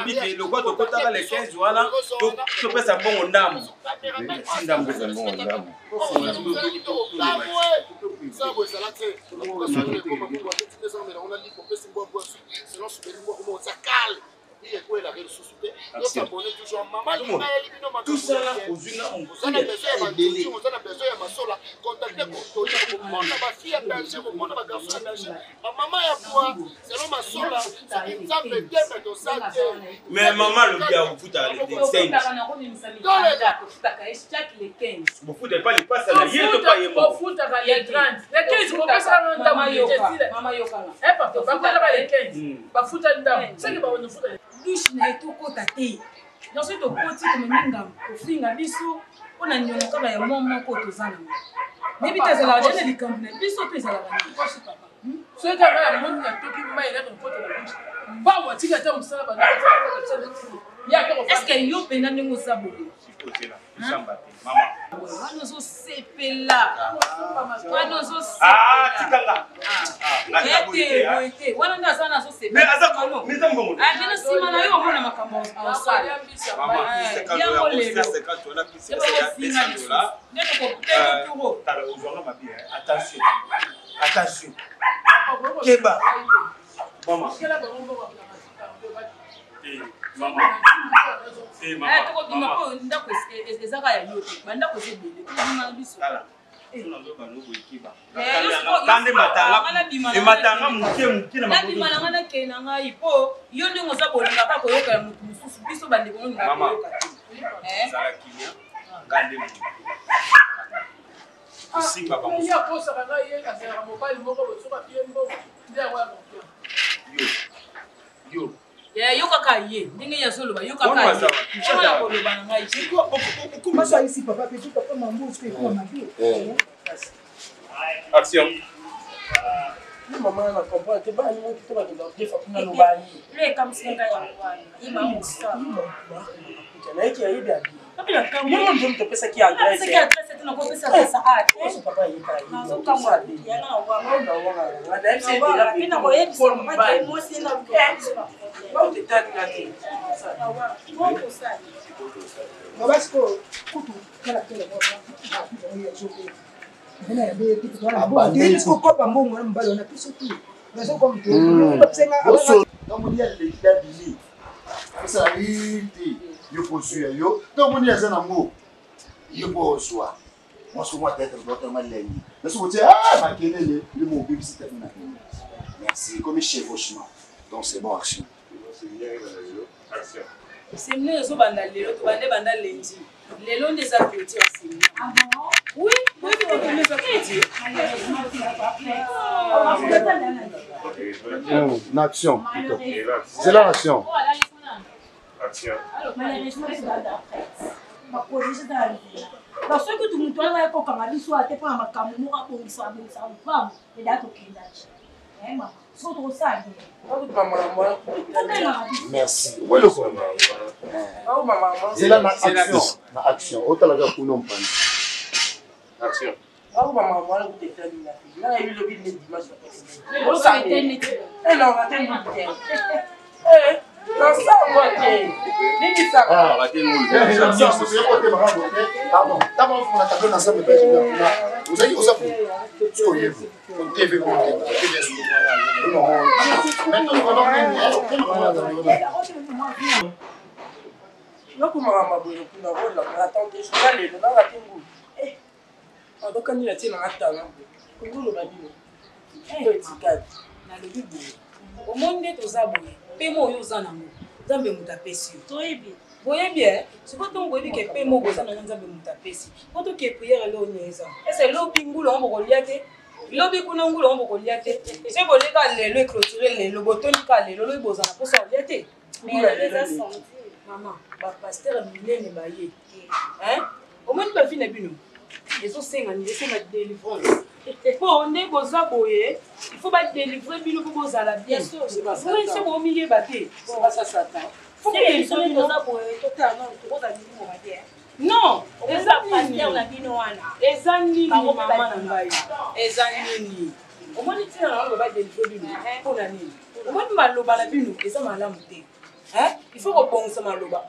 bite le quoi to kota les 15 wana to pesa bongo ndamu. Ndamu pesa bongo ndamu. Ça vous ça là c'est sinon ça cale. Tout ça là, aux une on a besoin de masola, contacter pour maman ya quoi, selon masola, ça veut dire que ça. Mais maman le bien vous foutre les 5. Dans les 15. Vous foutez pas les passes là, il est pas yémo. Vous foutez les 30. Les 15 vous passez à maman yoka. Eh papa, pas les 15. Pas foutre dedans. C'est que pas nous foutre. Douche na etoko tate. Dans ce to poti comme minga, ofinga biso, on a nyonga kaba ya momo ko tozana. Nebi tezala jana likambi biso tezala bani. Papa. So ka ba mo na toki mai na ko to la douche. Ba wa tika ta musala ba na. Est-ce que yo pena ningo sabo? Maman. Wanozo sepela. Wanozo sepela. Ah, tikanga. Ete, wana ndaza nazo sepela. Mais azako, mais tambo. Ah, jana sima na yo mona makambo osala. Maman, c'est quand on a pissé $200. T'as le journal m'a dit attention. Attention. Keba. Maman. Maman. Eh, toko dima ko ndako ezaka ya yote. Banda ko sebele. Dima biso. Kande matanga. E matanga muke na mabodo. Nadi malanga kena ngai po yo ndingo za bolinga ka koyoka ya mutu mususu biso bande ko ngi mama. Sala kinya. Kande mutu. Simba ba. Ya posa banga ye kasera mobile moko bosoka piembo. Ndia wa mo. Yo. Ya yo kaka ye ndinge ya solo ba yo kaka ye chama ko lo bana ngai chiko comment ça ici papa petit papa mambo ce que quoi mambo action maman na comprendre te ba ni mo to ba de defa kuna no ba ni le kamsinga ya bwana ima musa na yake ya ibi abi kabila kama yo ndo mtopesa ki adresse pesa ki adresse tuna ko pesa pesa so papa yi ka yi nazo kama ya na wa na wa na da MC de la pina ko yebi so mate mo sina ko ba o te tani na te mo ko sai no basko kutu kala kele mo ya so ko na ya be ti to na bo ati ko ko ba mbongo na mbalo na piso tu na so ko mtu ko tsenga abana kama ni ya lekida bili ça rite yo posuya yo donc on y a ça n'amour yo poswa moi ce moi d'être d'autres malais mais ce côté ah ma kelele le mot publicité na merci comme chef franchement donc c'est bon action c'est mieux so banda lelo to bande banda lendi lelo ndeza petit aussi ah bon oui oui peut-être que ça petit action c'est là l'action action malheureusement c'est pas d'après ma corrige dans la vie parce que tout le monde va pas comme ali soit te pas ma camu mo ko ça va et d'accord kindachi maman c'est trop ça merci oui le quoi c'est là la action autant la pour non pas action ah maman moi là tu t'es là là il le vide dimanche on ça et non on attend eh non ça moi ni ça ah raté nous pardon d'abord on a tapé dans ça mais vous avez osé on TV non loko mama boyo kuna rola attendre je vais aller dans la tingu donc quand il a tiré en attendant ngolo babilo etikati na le bibo au monde tozaboye pemo yo zanango nzambe mutapesi toyebi boyebi c'est pas ton boyebi ke pemo ko zanango nzambe mutapesi poto ke prière lo nyeza ese lo bingulu on boko liate lobi kuna ngulu on boko liate c'est boleka lelo e clôturer lelo botoni ka lelo lo bozana pour ça liate mais les a senti maman ba pasteur milene baye au moins ba fine bino les autres c'est ma délivrance pour on est boza boye il faut pas délivrer bino pour boza la bien sûr c'est pas ça oui c'est bon milieu baté c'est pas ça satan faut que les gens boza boye totalement to boza bino ba bien non eza pasteur na bino wana eza nini maman na ngai eza nini au moins tu na ba délivrer bino pour na nini au moins maloba na bino eza malamu te il faut rebongisa maloba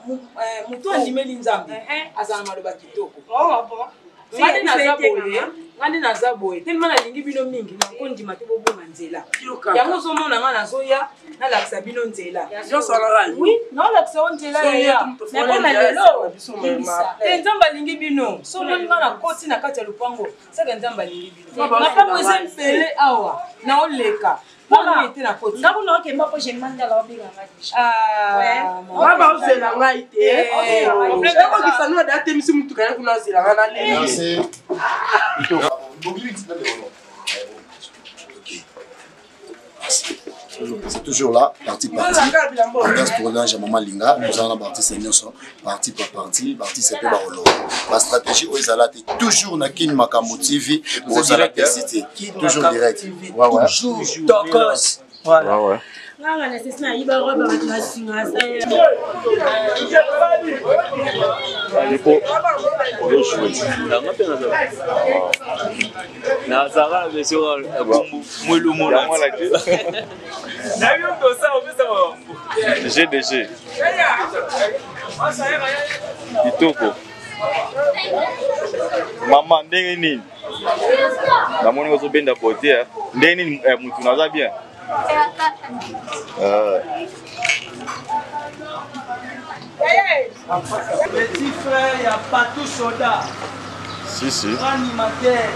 mutu andimeli nzambe azala maloba kitoko ngandi naza boye tellement nalingi bino mingi nakondima te bobonga nzela yango ozomona nga nazoya nalakisa bino nzela naolakisa o nzela yapona lelo te nzambe alingi bino so omoni nga nakoti na kati ya lupango saka nzambe alingi bino makambo eza mpele awa naoleka mpona ete nakoti ngakuna okemba po jemandala obinganga baba ozela ngai te ekokisa nuna da temisi mutuka ye kuna ozela nga na leli C'est toujours là, partie par partie. Ambiance tournage à Maman Linga, nous allons partie seigneur partie par partie, c'est pas barolo. La stratégie aux alate toujours na kin makambo TV, aux alate cité, toujours direct. Ouais. Toujours tokos. Voilà. Ouais. nganga nasesina yiba roba batnasinga sa alipo na zara besio mulu mona GDG Itoko mama ndenge nini namoni ozobenda pote ndenge nini mutu naza bien Petit frère, il y a Patou Soda. Si. Animateur.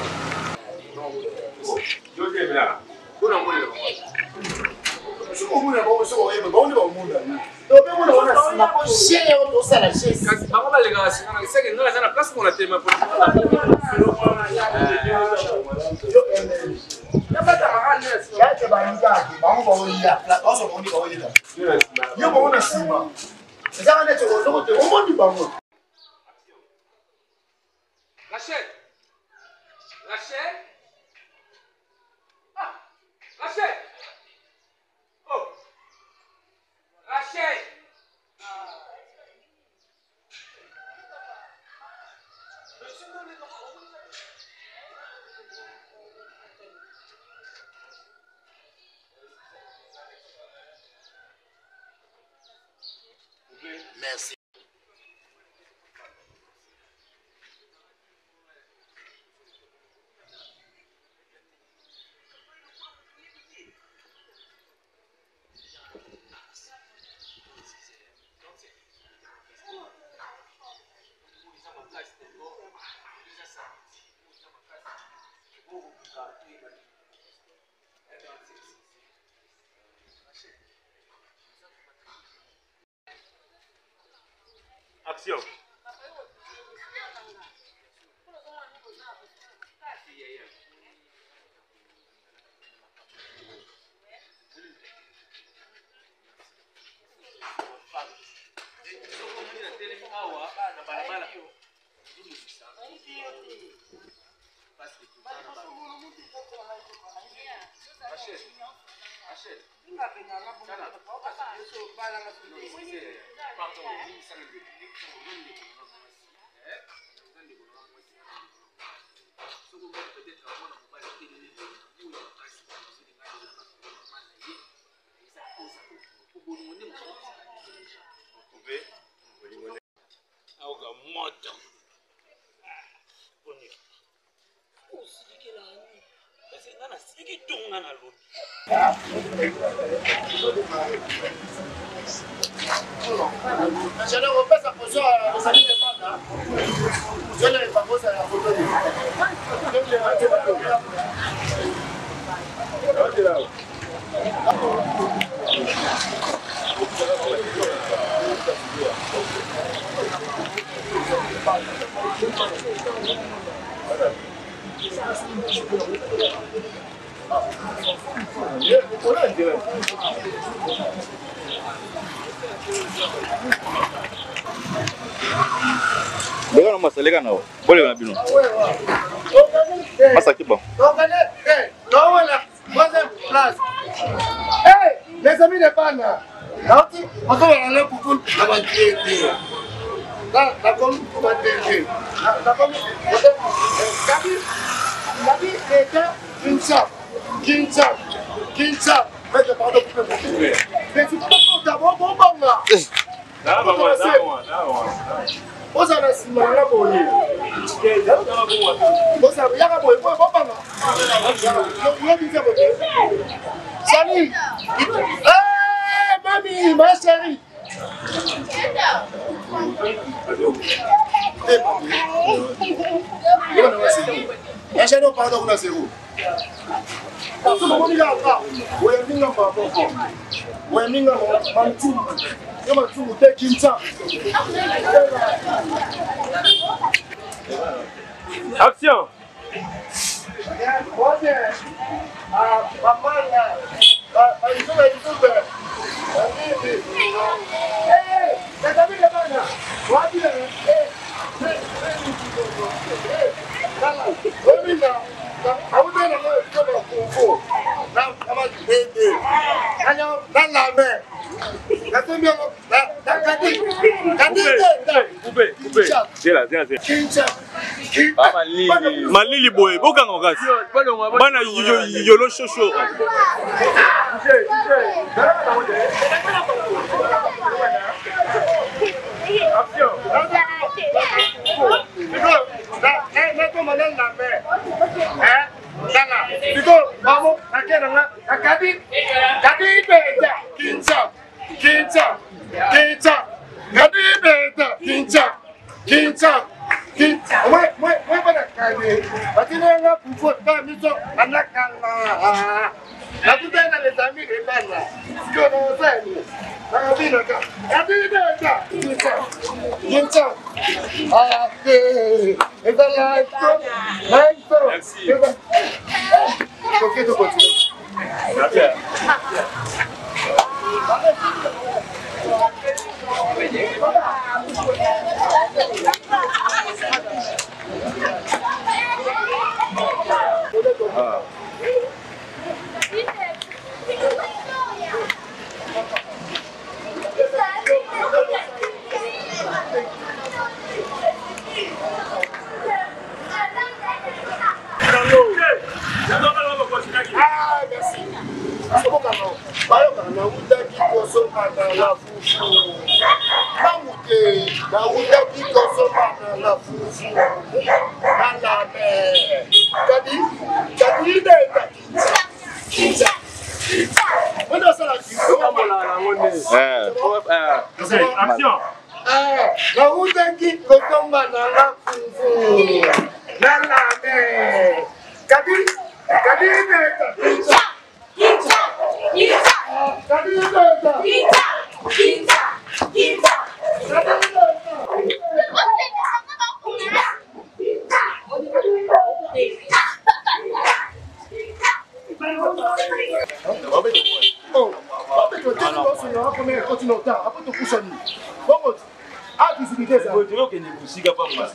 Merci. Action. Je le refais sa position aux amis de Panda. Je ne vais pas poser la photo. Lega no masalega nao. Bole na bino. Masa kiba. Les amis de Panda. On va aller pour la batterie. La comme pour la batterie. La comme Gabi était une chape. King Chap. Maître, pardon, vous pouvez monter. Mais tu peux pas d'abord, bon, là. Vous avez si mal à boyer. Vous avez un boy, bon, salut. Hey, mamie, ma chérie. Pardon, on a zéro. Action! Malili boy, boka ngokasi. Bana yolo shosho.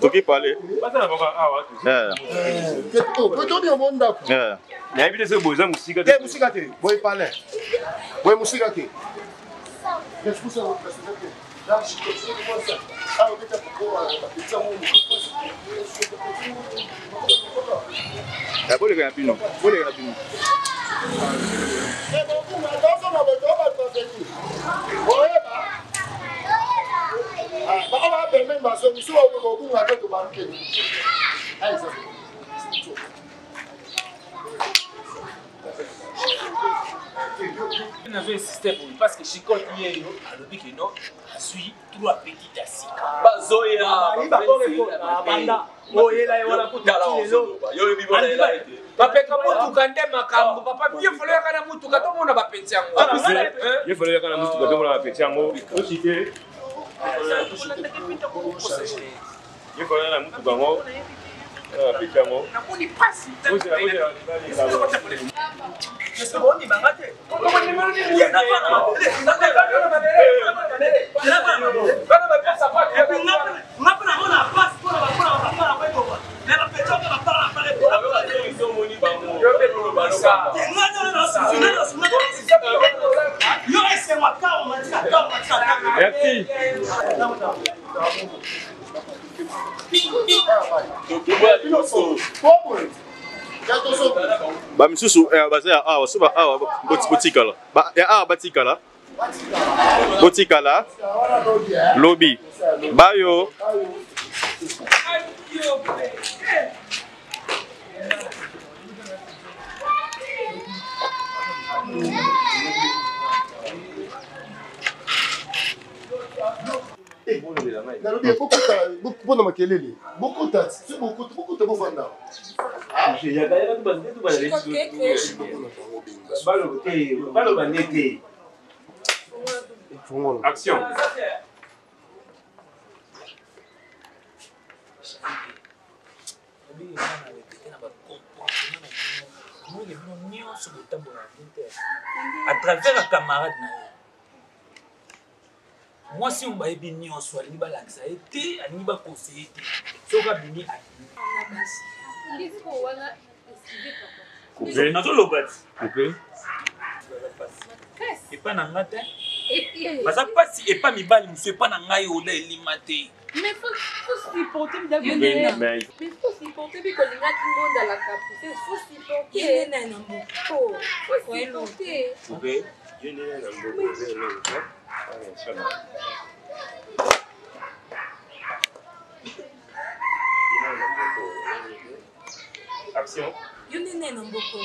Toki parler. Parce que Chico hier, alors que non, je suis trop petit à sika. Bazoya, banda. Oye la yola kutala ozo. Yo bibo la ila. Bapeka mutu kande makambo. Papa bien folo yakana mutu kato mona bapeti yango. Bien folo yakana mutu kato mona bapeti yango. Osike. Bien folo yakana mutu bango. Bapeti yango. Na moni pasi. Est-ce que on dit bangate? Ba misusu baza awa so ba awa botikala. Ba ya awa batikala. Botikala. Lobby. Bayo. Beaucoup de makelele, beaucoup de c'est beaucoup de bovanda. Action. À travers la camarade, moi si on va y venir en soi, il va l'accepter, il va conseiller. Si on va venir à et pas dans matin. Parce que pas si et pas mi balle, monsieur pas dans ngaï ou là limité. Mais faut supporter mais faut supporter puis qu'on a tout le monde à la capuche. Faut supporter. Faut supporter. OK. Je n'ai rien à action. You n'es pas beaucoup.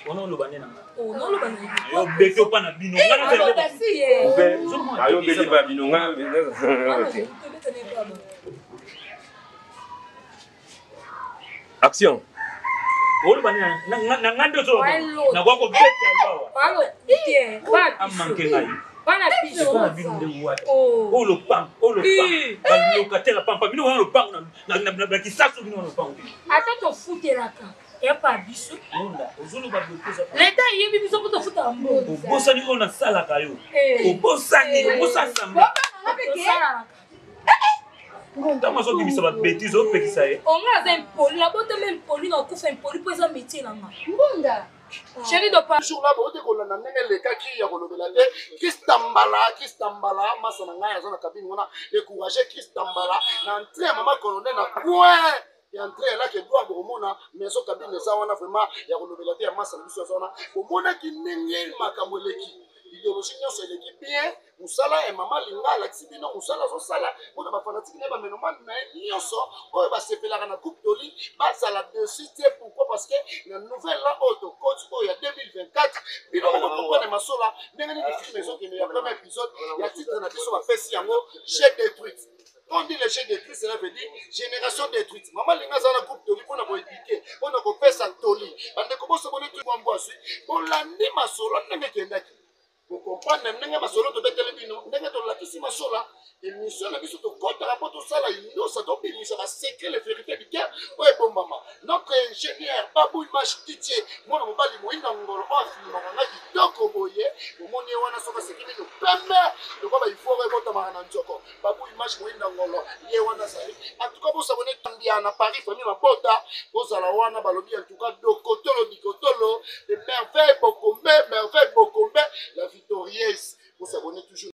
On a le banana. Oh non le banana. Yo bete pas na bino. Ayo bete ba bino nga. Action. Oh le banana. Na ngando so. Na kwa ko bete yo. Allo, tiens, va. Amanke ngai. Bana piso. Oh le pan. Ba locataire pampa. Bino le pan na kisaso bino le pan. Attends ton foutelaka. Et pas biso. L'état y est biso pour te foutre en mode. Bosani on a sala kayo. Bosani, bosasamba. Tama so kimisa ba bêtise o pekisa e. On a un poli, la botte même poli na ko fait poli pour ça métier là. Mbonda. Chérie de pas. Jour là bote ko na ndenge le ka ki ya ko lobela te. Kistambala masa na ngaya zona kabine wana décourager Kistambala na entrée maman colonel na point. Et entrée là que doit bomona maison cabine ça wana vraiment ya ko lobela te ya masa na biso zona. Bomona ki ndenge makamoleki. Idéologie nyonso eleki bien musala et maman linga la tibino musala so sala bona ba fanatique ne ba menoman na nyonso oyo ba sepelaka na coupe d'oli ba sala dessus c'est pourquoi parce que la nouvelle là auto coach oyo ya 2024 bino ko comprendre masola ndenge ni film maison qui ya premier épisode ya titre na biso ba fesi yango chef détruite. On dit les chefs détruits, cela veut dire génération détruite. Maman linga za na coupe d'oli pona ko éduquer pona ko pesa toli bande ko boso boné tout mwambo asui bolandi masolo ndenge kendaki. Vous comprenez, ndenge masolo to betele bino ndenge to lakisi masola émission na biso to kota rapport to sala ino ça to bimisa ba secret les vérités du cœur o e bomba notre ingénieur Babou Image Titié mona mobali moinda ngolo o afilima nga kitoko boye omoni wana soka sekini no pembe de quoi il faut rebota marana nzoko Babou Image moinda ngolo ye wana sali en tout cas vous savez tandia na Paris famille mapota bozala wana balobi en tout cas dokotolo dikotolo de merveille bokombe la victorieuse. Vous abonnez toujours.